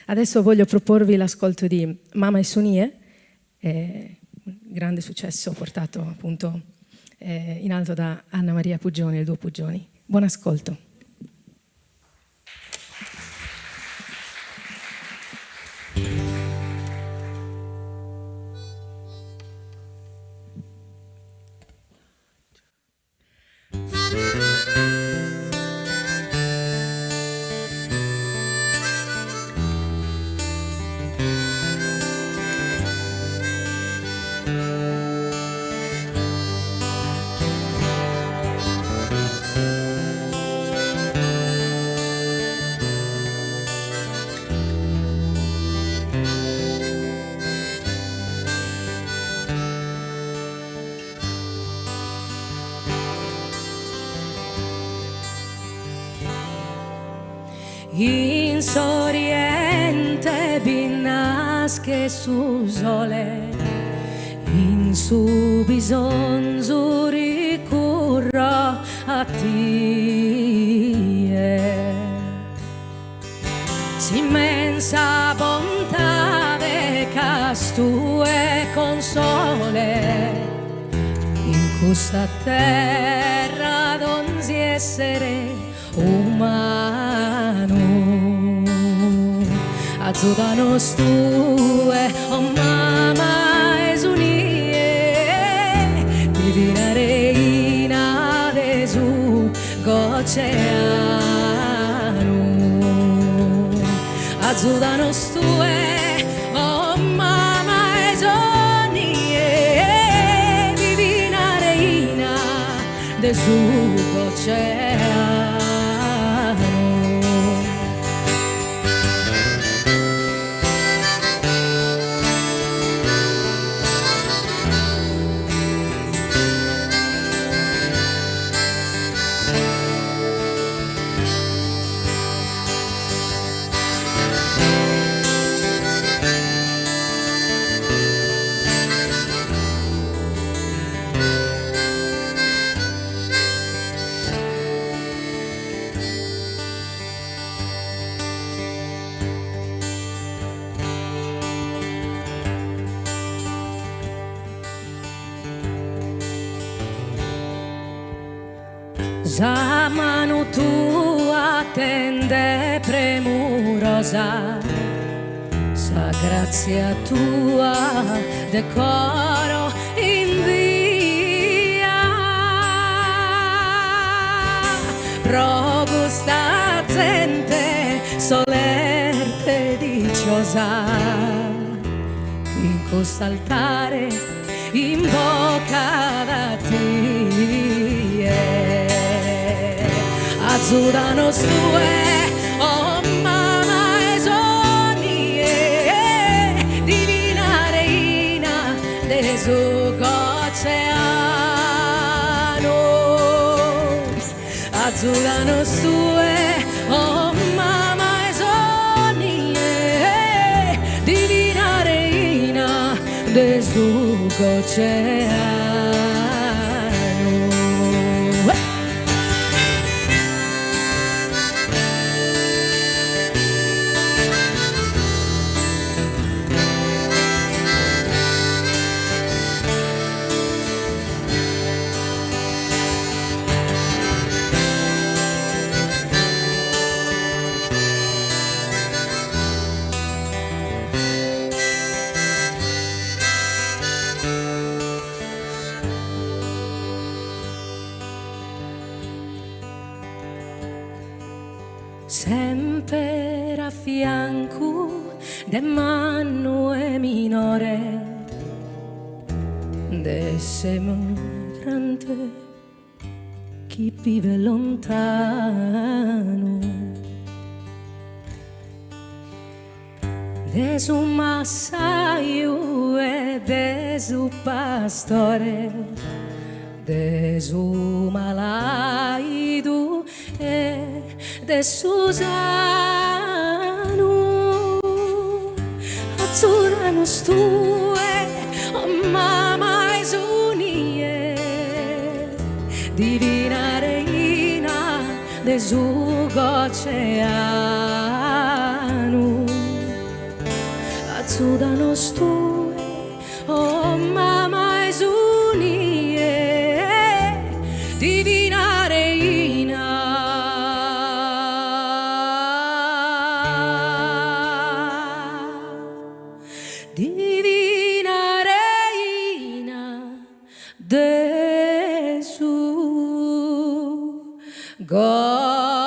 Adesso voglio proporvi l'ascolto di Mama e Sunie, grande successo portato appunto in alto da Anna Maria Puggioni e il duo Puggioni. Buon ascolto. In Oriente binasche su sole, in su bisonzo ricurro a tie. Si immensa bontà de castue console, in questa terra donzi essere umano. Azzudanos tue, oh mamma esunie, divina reina de su goceano. Azzudanos tue, oh mamma esunie, divina reina de su goceano. La mano tua tende premurosa, sa grazia tua decoro invia. Robusta gente solerte diciosa, in quest'altare invoca da te. Azzudanos tue, oh mamma esonie, divina reina de su goceano. Azzudanos tue, oh mamma esonie, divina reina de su goceano. Sempre a fianco de mano minore, de sembrante chi vive lontano, de su massaio e de su pastore, de su malaido e de Susano. Azzudanos tue, oh mamma esunie, divina reina de su goceano. cudanos tu, oh mamma Esunie, divina reina. Divina reina de su goce.